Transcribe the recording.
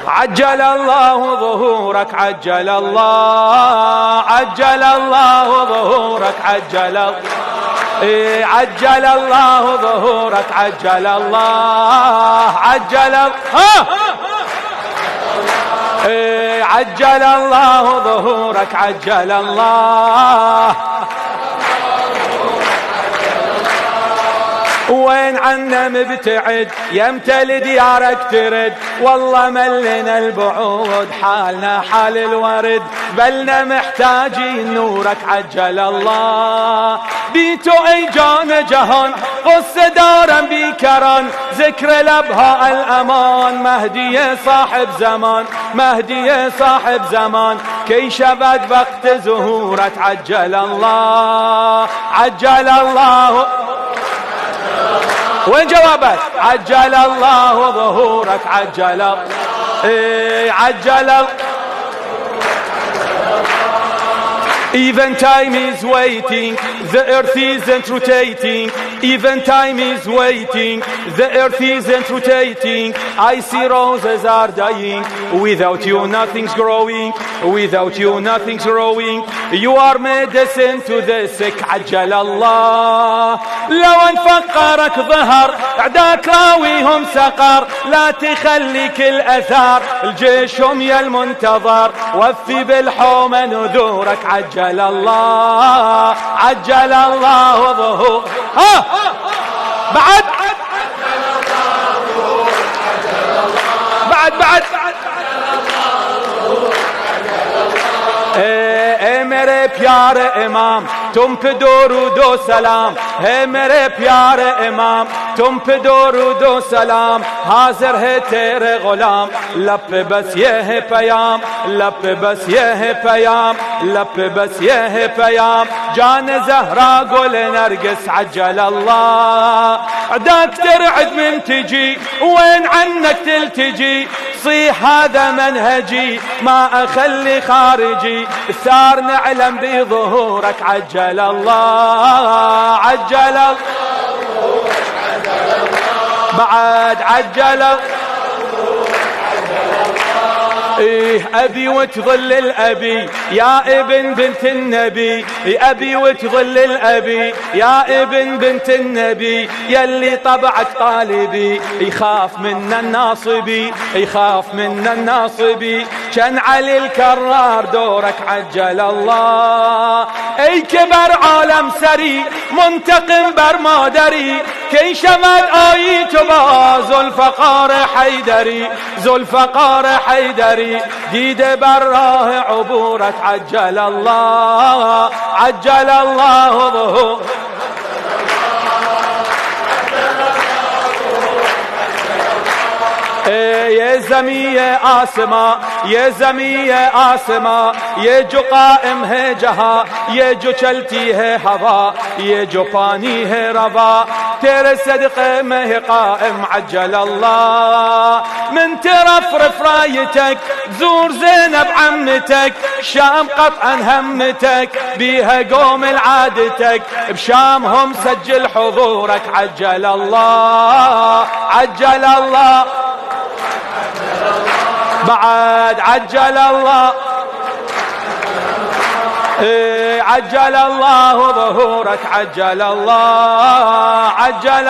عجل الله ظهورك عجل الله، عجل الله ظهورك عجل الله، عجل الله ظهورك عجل الله، عجل عجل الله ظهورك عجل الله. وين عنا مبتعد يمتى لديارك ترد، والله ملنا البعود حالنا حال الورد، بلنا محتاجين نورك عجل الله. بيتو اي جان جهان قصة دارا بكران، ذكر الابهاء الامان، مهدي صاحب زمان، مهدي صاحب زمان، كي شبت وقت ظهورك عجل الله، عجل الله. وين جوابك؟ عجل الله ظهورك عجل عجل. Even time is waiting, the earth isn't rotating. Even time is waiting, the earth isn't rotating. I see roses are dying, without you nothing's growing, without you nothing's growing. You are medicine to the sick عجل الله. لو انفقرك ظهر اعداك راويهم سقر، لا تخلي كل اثار الجيشهم يا المنتظر، وفي بالحومة نذورك عجل الله، عجل الله ظهور. ها بعد بعد मेरे प्यारे इमाम तुम पे दो सलाम, है मेरे प्यारे इमाम तुम पे दो सलाम। हाजिर है तेरे गुलाम, लब पे बस ये है प्याम, लब पे बस ये है प्याम, लब पे बस ये है प्याम। जान زهرة قول نرقص عجل الله. عداك ترعد من تجي، وين عنك تلتجي، صيح هذا منهجي ما أخلي خارجي، الثار نعلم بظهورك عجل الله، عجل بعد عجل. إيه أبي وتظل الأبي يا ابن بنت النبي، أبي وتظل الأبي يا ابن بنت النبي، يلي طبعك طالبي يخاف منا الناصبي، يخاف منا الناصبي. كان علي الكرار دورك عجل الله. اي كبر عالم سري منتقم بر مادري، كي شمد آيت با ذوالفقار حيدري، ذوالفقار حيدري. ديد بر راه عبورك عجل الله، عجل الله ظهور. ये ज़मीं ये आसमां, ये ज़मीं ये आसमां, ये जो कायम है जहां, ये जो चलती है हवा, ये जो पानी है रवा, तेरे सदक़े में है कायम عجل الله. من ترفرف رايتك زور زينب عمتك، شام قطعا همتك بيها قوم العادتك، بشامهم سجل حضورك عجل الله، عجل الله بعد عجل الله. عجل الله ظهورك عجل الله، عجل